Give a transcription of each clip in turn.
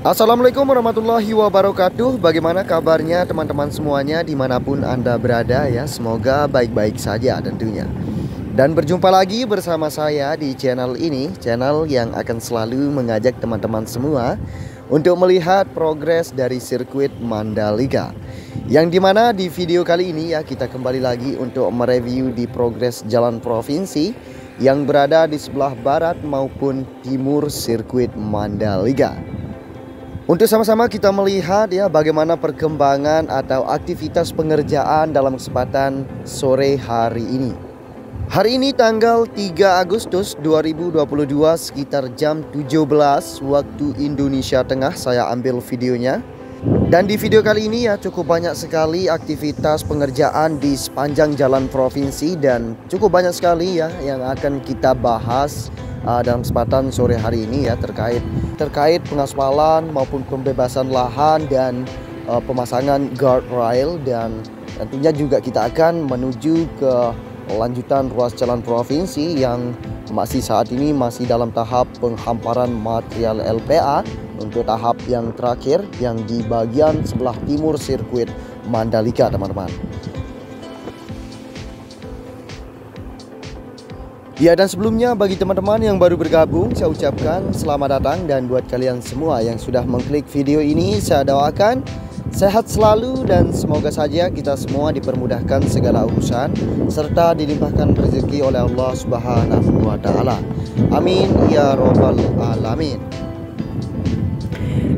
Assalamualaikum warahmatullahi wabarakatuh. Bagaimana kabarnya teman-teman semuanya dimanapun Anda berada ya. Semoga baik-baik saja tentunya. Dan berjumpa lagi bersama saya di channel ini, channel yang akan selalu mengajak teman-teman semua untuk melihat progres dari sirkuit Mandalika. Yang dimana di video kali ini ya, kita kembali lagi untuk mereview di progres jalan provinsi yang berada di sebelah barat maupun timur sirkuit Mandalika. Untuk sama-sama kita melihat ya bagaimana perkembangan atau aktivitas pengerjaan dalam kesempatan sore hari ini. Hari ini tanggal 3 Agustus 2022 sekitar jam 17 waktu Indonesia Tengah saya ambil videonya. Dan di video kali ini ya cukup banyak sekali aktivitas pengerjaan di sepanjang jalan provinsi dan cukup banyak sekali ya yang akan kita bahas dalam kesempatan sore hari ini ya terkait pengaspalan maupun pembebasan lahan dan pemasangan guardrail, dan tentunya juga kita akan menuju ke lanjutan ruas jalan provinsi yang saat ini masih dalam tahap penghamparan material LPA untuk tahap yang terakhir yang di bagian sebelah timur sirkuit Mandalika, teman-teman. Ya, dan sebelumnya bagi teman-teman yang baru bergabung, saya ucapkan selamat datang, dan buat kalian semua yang sudah mengklik video ini, saya doakan sehat selalu dan semoga saja kita semua dipermudahkan segala urusan serta dilimpahkan rezeki oleh Allah Subhanahu wa taala. Amin ya robbal alamin.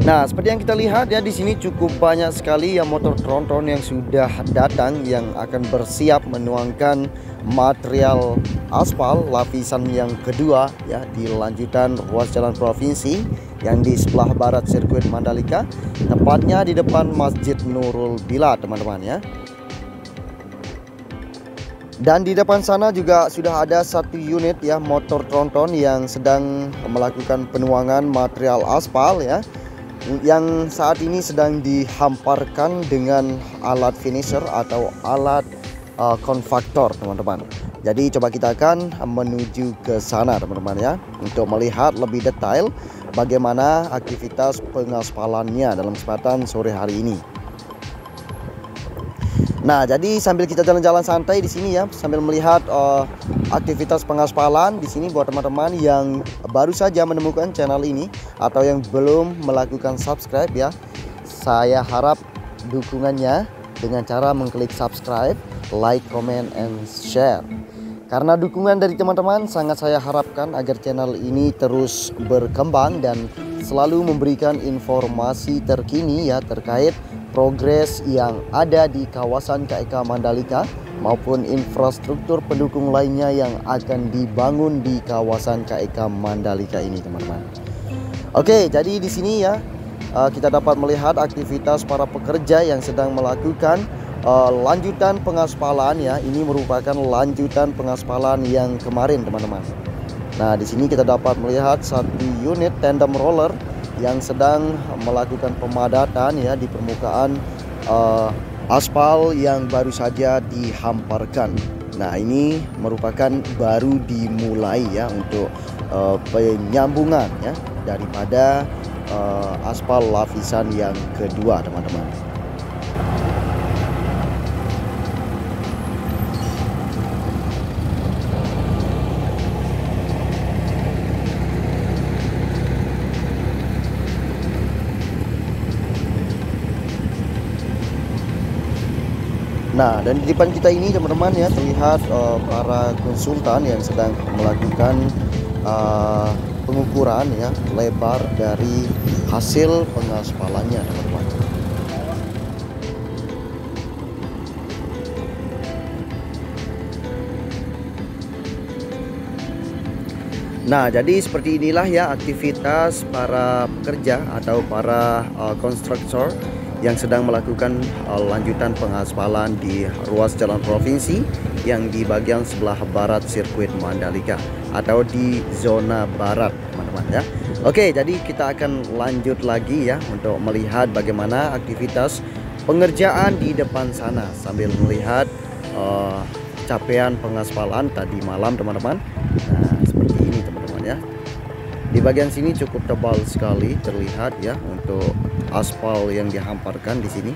Nah, seperti yang kita lihat ya, di sini cukup banyak sekali ya motor tronton yang sudah datang yang akan bersiap menuangkan material aspal lapisan yang kedua ya di lanjutan ruas jalan provinsi yang di sebelah barat sirkuit Mandalika, tepatnya di depan Masjid Nurul Bilad, teman-teman ya. Dan di depan sana juga sudah ada satu unit ya motor tronton yang sedang melakukan penuangan material aspal ya, yang saat ini sedang dihamparkan dengan alat finisher atau alat konvektor, teman-teman. Jadi coba kita akan menuju ke sana, teman-teman ya, untuk melihat lebih detail bagaimana aktivitas pengaspalannya dalam kesempatan sore hari ini. Nah, jadi sambil kita jalan-jalan santai di sini ya, sambil melihat aktivitas pengaspalan di sini, buat teman-teman yang baru saja menemukan channel ini atau yang belum melakukan subscribe ya, saya harap dukungannya dengan cara mengklik subscribe, like, comment, and share. Karena dukungan dari teman-teman sangat saya harapkan agar channel ini terus berkembang dan selalu memberikan informasi terkini ya terkait progres yang ada di kawasan KEK Mandalika maupun infrastruktur pendukung lainnya yang akan dibangun di kawasan KEK Mandalika ini, teman-teman. Oke, jadi di sini ya kita dapat melihat aktivitas para pekerja yang sedang melakukan lanjutan pengaspalan ya. Ini merupakan lanjutan pengaspalan yang kemarin, teman-teman. Nah, di sini kita dapat melihat satu unit tandem roller yang sedang melakukan pemadatan ya di permukaan aspal yang baru saja dihamparkan. Nah, ini merupakan baru dimulai ya untuk penyambungan ya daripada aspal lapisan yang kedua, teman-teman. Nah, dan di depan kita ini, teman-teman ya, terlihat para konsultan yang sedang melakukan pengukuran ya lebar dari hasil pengaspalannya, teman-teman. Nah, jadi seperti inilah ya aktivitas para pekerja atau para konstruktor yang sedang melakukan lanjutan pengaspalan di ruas jalan provinsi yang di bagian sebelah barat sirkuit Mandalika atau di zona barat, teman-teman ya. Oke, jadi kita akan lanjut lagi ya untuk melihat bagaimana aktivitas pengerjaan di depan sana sambil melihat capaian pengaspalan tadi malam, teman-teman. Nah, seperti ini, teman-teman ya. Di bagian sini cukup tebal sekali terlihat ya untuk aspal yang dihamparkan di sini.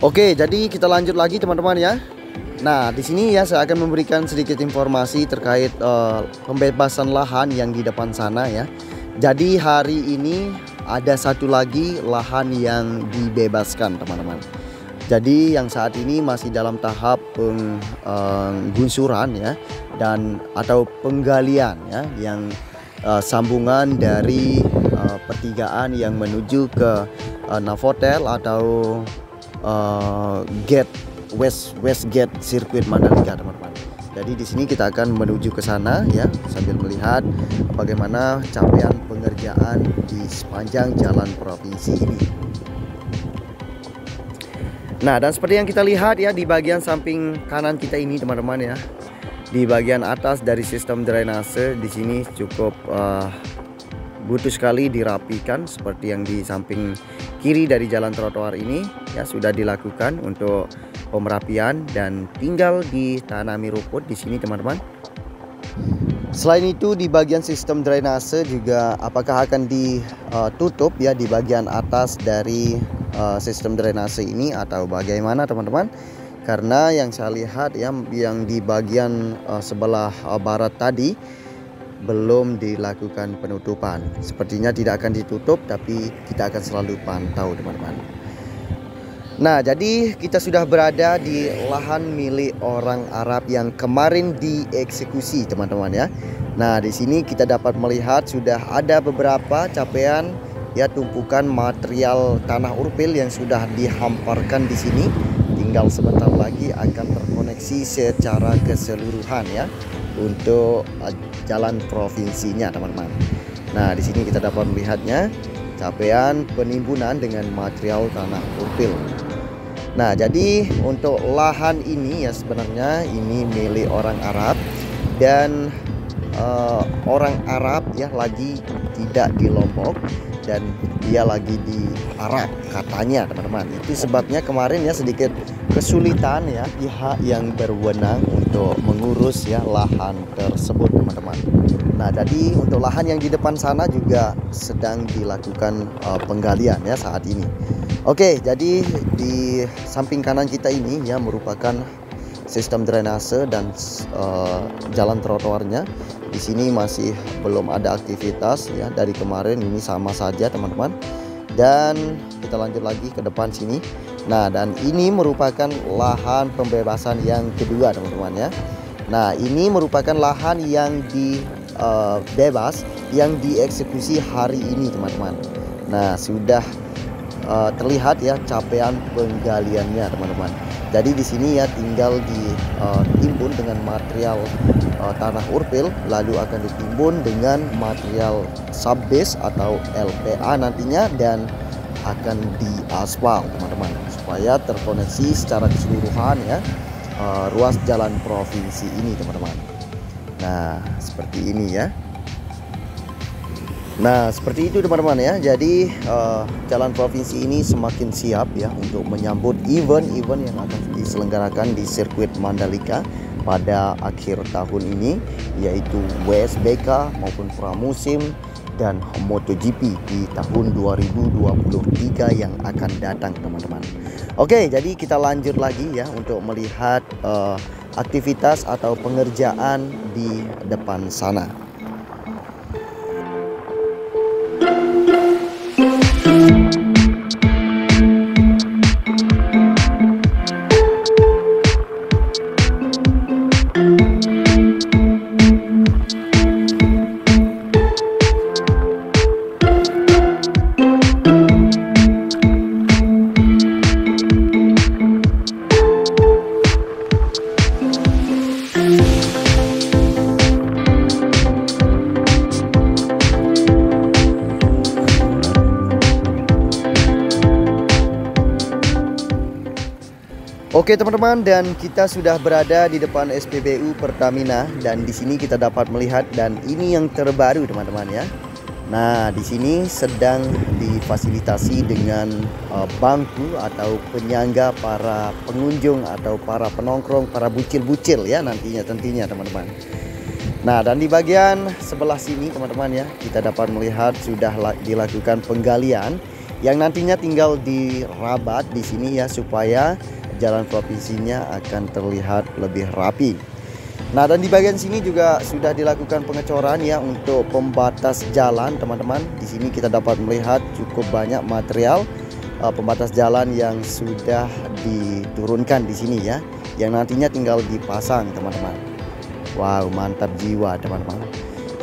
Oke, jadi kita lanjut lagi teman-teman ya. Nah, di sini ya saya akan memberikan sedikit informasi terkait pembebasan lahan yang di depan sana ya. Jadi hari ini ada satu lagi lahan yang dibebaskan teman-teman. Jadi yang saat ini masih dalam tahap penggusuran ya, dan atau penggalian ya, yang sambungan dari pertigaan yang menuju ke Novotel atau gate West Gate Sirkuit Mandalika teman-teman. Jadi di sini kita akan menuju ke sana ya, sambil melihat bagaimana capaian pengerjaan di sepanjang jalan provinsi ini. Nah, dan seperti yang kita lihat ya di bagian samping kanan kita ini teman-teman ya, di bagian atas dari sistem drainase di sini cukup butuh sekali dirapikan. Seperti yang di samping kiri dari jalan trotoar ini ya, sudah dilakukan untuk pemerapian dan tinggal ditanami rumput di sini teman-teman. Selain itu di bagian sistem drainase juga apakah akan ditutup ya di bagian atas dari sistem drainase ini atau bagaimana teman-teman? Karena yang saya lihat ya, yang di bagian sebelah barat tadi belum dilakukan penutupan. Sepertinya tidak akan ditutup, tapi kita akan selalu pantau teman-teman. Nah, jadi kita sudah berada di lahan milik orang Arab yang kemarin dieksekusi teman-teman ya. Nah, di sini kita dapat melihat sudah ada beberapa capaian ya, tumpukan material tanah urpil yang sudah dihamparkan di sini. Tinggal sebentar lagi akan terkoneksi secara keseluruhan ya untuk jalan provinsinya teman-teman. Nah, di sini kita dapat melihatnya capaian penimbunan dengan material tanah urpil. Nah, jadi untuk lahan ini ya sebenarnya ini milik orang Arab, dan orang Arab ya lagi tidak di Lombok dan dia lagi di Arab katanya teman-teman. Itu sebabnya kemarin ya sedikit kesulitan ya pihak yang berwenang untuk mengurus ya lahan tersebut teman-teman. Nah, jadi untuk lahan yang di depan sana juga sedang dilakukan penggalian ya saat ini. Oke, jadi di samping kanan kita ini ya merupakan sistem drainase dan jalan trotoarnya. Di sini masih belum ada aktivitas ya, dari kemarin ini sama saja teman-teman. Dan kita lanjut lagi ke depan sini. Nah, dan ini merupakan lahan pembebasan yang kedua teman-teman ya. Nah, ini merupakan lahan yang bebas yang dieksekusi hari ini teman-teman. Nah, sudah terlihat ya capaian penggaliannya teman-teman. Jadi di sini ya tinggal ditimbun dengan material tanah urpil, lalu akan ditimbun dengan material subbase atau LPA nantinya, dan akan diaspal teman-teman supaya terkoneksi secara keseluruhan ya ruas jalan provinsi ini teman-teman. Nah, seperti ini ya. Nah, seperti itu teman-teman ya. Jadi jalan provinsi ini semakin siap ya untuk menyambut event-event yang akan diselenggarakan di sirkuit Mandalika pada akhir tahun ini, yaitu WSBK maupun pramusim dan MotoGP di tahun 2023 yang akan datang teman-teman. Oke, jadi kita lanjut lagi ya untuk melihat aktivitas atau pengerjaan di depan sana. Oke teman-teman, dan kita sudah berada di depan SPBU Pertamina, dan di sini kita dapat melihat, dan ini yang terbaru teman-teman ya. Nah, di sini sedang difasilitasi dengan bangku atau penyangga para pengunjung atau para penongkrong, para bucil-bucil ya nantinya tentunya teman-teman. Nah, dan di bagian sebelah sini teman-teman ya, kita dapat melihat sudah dilakukan penggalian yang nantinya tinggal dirabat di sini ya, supaya jalan provinsinya akan terlihat lebih rapi. Nah, dan di bagian sini juga sudah dilakukan pengecoran ya untuk pembatas jalan teman-teman. Di sini kita dapat melihat cukup banyak material pembatas jalan yang sudah diturunkan di sini ya, yang nantinya tinggal dipasang teman-teman. Wow, mantap jiwa teman-teman.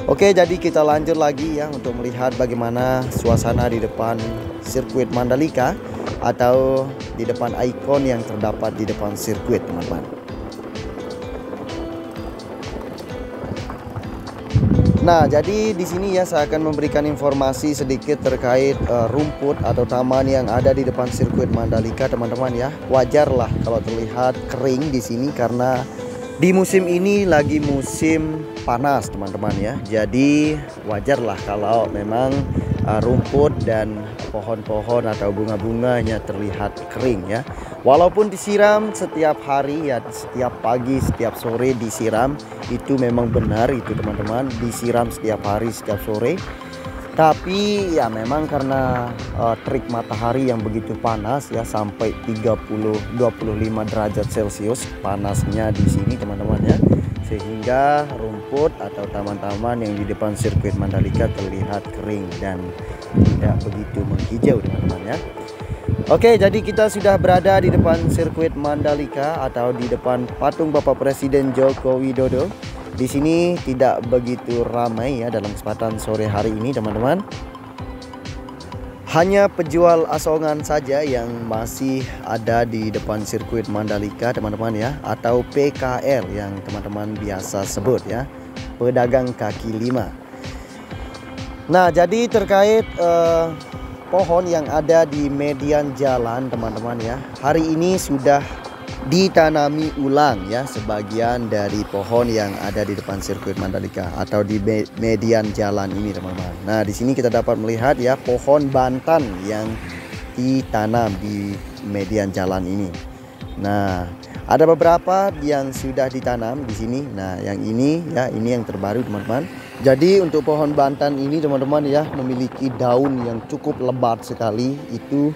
Oke, jadi kita lanjut lagi ya untuk melihat bagaimana suasana di depan sirkuit Mandalika atau di depan ikon yang terdapat di depan sirkuit teman-teman. Nah, jadi di sini ya saya akan memberikan informasi sedikit terkait rumput atau taman yang ada di depan sirkuit Mandalika teman-teman ya. Wajarlah kalau terlihat kering di sini karena di musim ini lagi musim panas teman-teman ya. Jadi wajarlah kalau memang rumput dan pohon-pohon atau bunga-bunganya terlihat kering ya. Walaupun disiram setiap hari ya, setiap pagi, setiap sore disiram, itu memang benar itu teman-teman, disiram setiap hari, setiap sore. Tapi ya memang karena terik matahari yang begitu panas ya, sampai 25 derajat Celcius panasnya di sini teman-teman ya, sehingga rumput atau taman-taman yang di depan sirkuit Mandalika terlihat kering dan tidak begitu menghijau teman-teman ya. Oke, jadi kita sudah berada di depan sirkuit Mandalika atau di depan patung Bapak Presiden Joko Widodo. Di sini tidak begitu ramai ya dalam kesempatan sore hari ini teman-teman. Hanya penjual asongan saja yang masih ada di depan sirkuit Mandalika teman-teman ya, atau PKL yang teman-teman biasa sebut ya, pedagang kaki lima. Nah, jadi terkait pohon yang ada di median jalan teman-teman ya, hari ini sudah ditanami ulang ya sebagian dari pohon yang ada di depan sirkuit Mandalika atau di median jalan ini teman-teman. Nah, di sini kita dapat melihat ya pohon bantan yang ditanam di median jalan ini. Nah, ada beberapa yang sudah ditanam di sini. Nah, yang ini ya, ini yang terbaru teman-teman. Jadi untuk pohon bantan ini teman-teman ya, memiliki daun yang cukup lebat sekali. Itu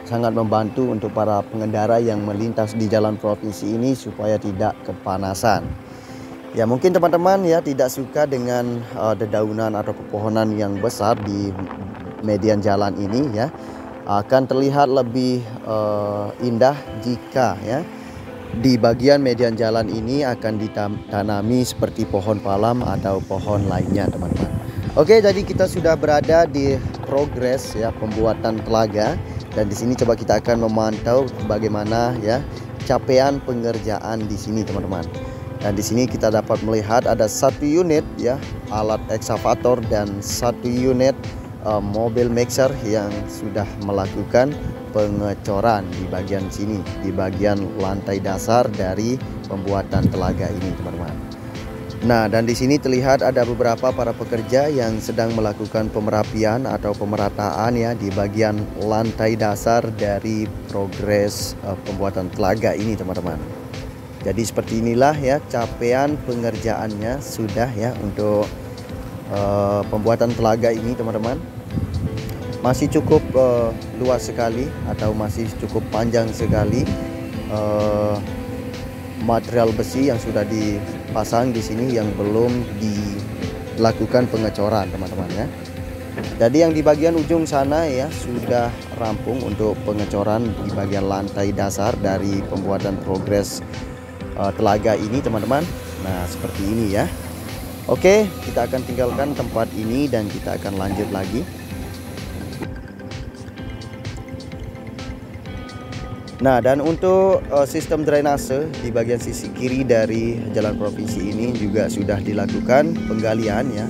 sangat membantu untuk para pengendara yang melintas di jalan provinsi ini supaya tidak kepanasan. Ya, mungkin teman-teman ya tidak suka dengan dedaunan atau pepohonan yang besar di median jalan ini ya. Akan terlihat lebih indah jika ya di bagian median jalan ini akan ditanami seperti pohon palam atau pohon lainnya teman-teman. Oke, jadi kita sudah berada di progres ya pembuatan telaga, dan di sini coba kita akan memantau bagaimana ya capaian pengerjaan di sini teman-teman. Dan di sini kita dapat melihat ada satu unit ya alat eksavator dan satu unit mobil mixer yang sudah melakukan pengecoran di bagian sini, di bagian lantai dasar dari pembuatan telaga ini teman-teman. Nah, dan di sini terlihat ada beberapa para pekerja yang sedang melakukan pemerapian atau pemerataan ya di bagian lantai dasar dari progres pembuatan telaga ini teman-teman. Jadi seperti inilah ya capaian pengerjaannya sudah ya untuk pembuatan telaga ini teman-teman. Masih cukup luas sekali atau masih cukup panjang sekali material besi yang sudah dipasang di sini yang belum dilakukan pengecoran teman-teman ya. Jadi yang di bagian ujung sana ya sudah rampung untuk pengecoran di bagian lantai dasar dari pembuatan progres telaga ini teman-teman. Nah, seperti ini ya. Oke, kita akan tinggalkan tempat ini dan kita akan lanjut lagi. Nah, dan untuk sistem drainase di bagian sisi kiri dari jalan provinsi ini juga sudah dilakukan penggalian ya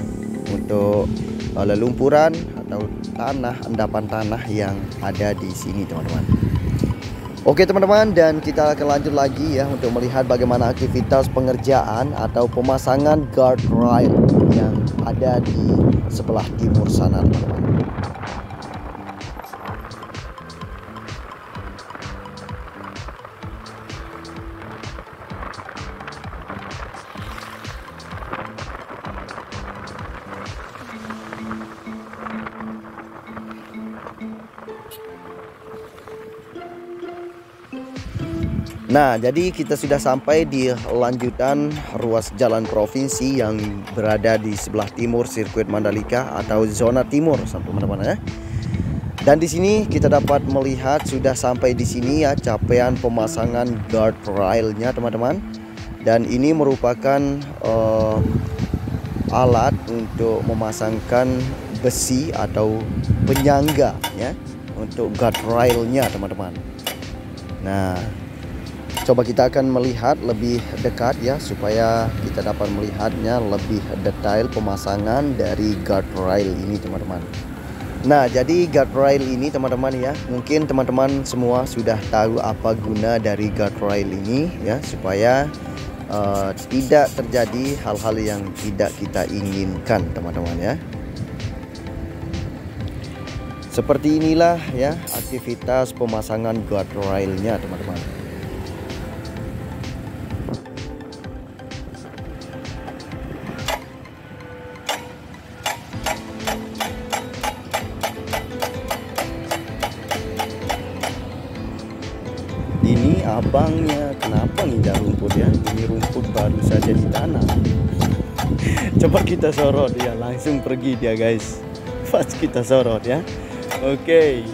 untuk lelumpuran atau endapan tanah yang ada di sini teman-teman. Oke teman-teman, dan kita akan lanjut lagi ya untuk melihat bagaimana aktivitas pengerjaan atau pemasangan guardrail yang ada di sebelah timur sana teman-teman. Nah, jadi kita sudah sampai di lanjutan ruas jalan provinsi yang berada di sebelah timur sirkuit Mandalika atau zona timur, teman-teman ya. Dan di sini kita dapat melihat sudah sampai di sini ya capaian pemasangan guardrailnya, teman-teman. Dan ini merupakan alat untuk memasangkan besi atau penyangga ya untuk guardrailnya, teman-teman. Nah, coba kita akan melihat lebih dekat ya supaya kita dapat melihatnya lebih detail pemasangan dari guardrail ini, teman-teman. Nah, jadi guardrail ini, teman-teman ya, mungkin teman-teman semua sudah tahu apa guna dari guardrail ini ya, supaya tidak terjadi hal-hal yang tidak kita inginkan, teman-teman ya. Seperti inilah ya aktivitas pemasangan guardrailnya, teman-teman. Ini abangnya kenapa nginjak rumput ya? Ini rumput baru saja ditanam. Coba kita sorot ya, langsung pergi dia guys. Pas kita sorot ya. Oke.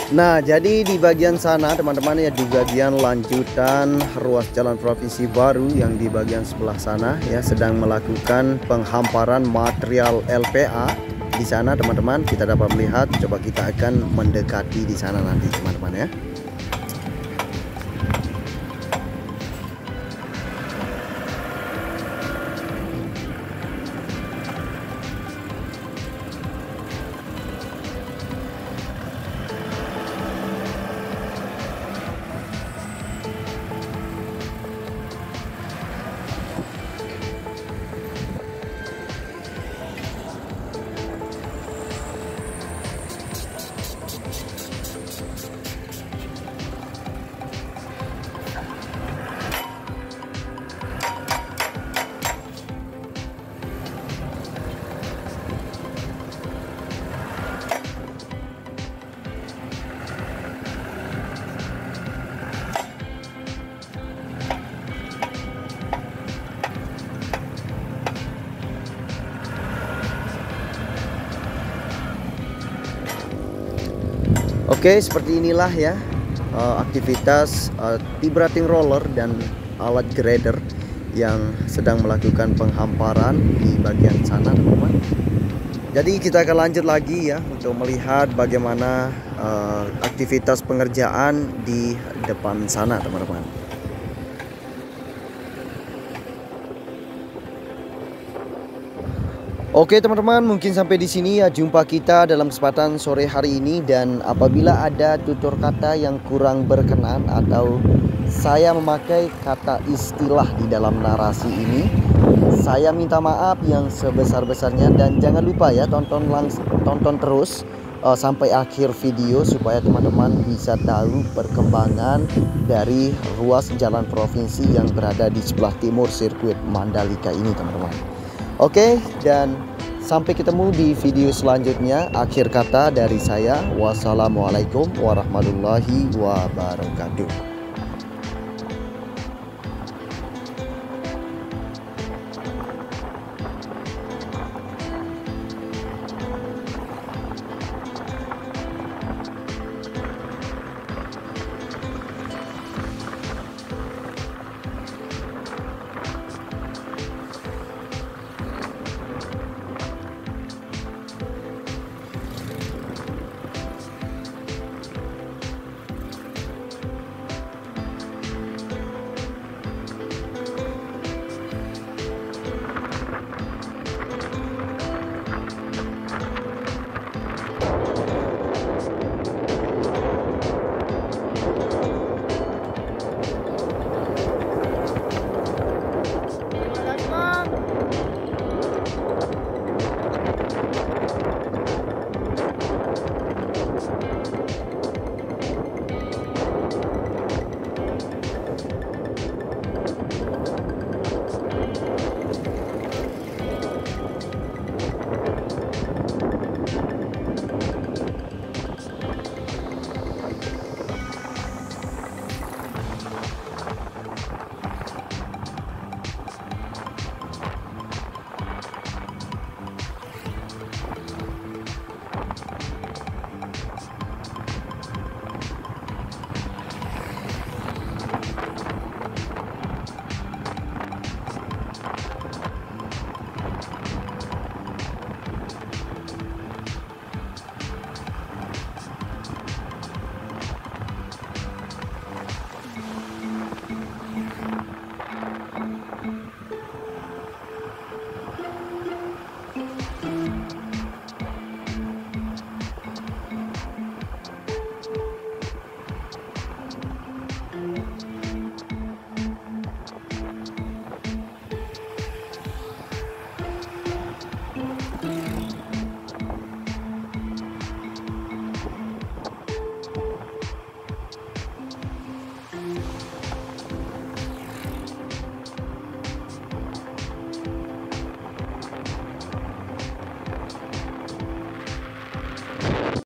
Nah, jadi di bagian sana, teman-teman ya, di bagian lanjutan ruas jalan provinsi baru yang di bagian sebelah sana ya sedang melakukan penghamparan material LPA di sana, teman-teman. Kita dapat melihat, coba kita akan mendekati di sana nanti, teman-teman ya. Oke, seperti inilah ya aktivitas T-brating roller dan alat grader yang sedang melakukan penghamparan di bagian sana, teman-teman. Jadi kita akan lanjut lagi ya untuk melihat bagaimana aktivitas pengerjaan di depan sana, teman-teman. Oke teman-teman, mungkin sampai di sini ya jumpa kita dalam kesempatan sore hari ini. Dan apabila ada tutur kata yang kurang berkenan atau saya memakai kata istilah di dalam narasi ini, saya minta maaf yang sebesar-besarnya. Dan jangan lupa ya tonton terus sampai akhir video supaya teman-teman bisa tahu perkembangan dari ruas jalan provinsi yang berada di sebelah timur sirkuit Mandalika ini, teman-teman. Oke, dan sampai ketemu di video selanjutnya. Akhir kata dari saya, wassalamualaikum warahmatullahi wabarakatuh.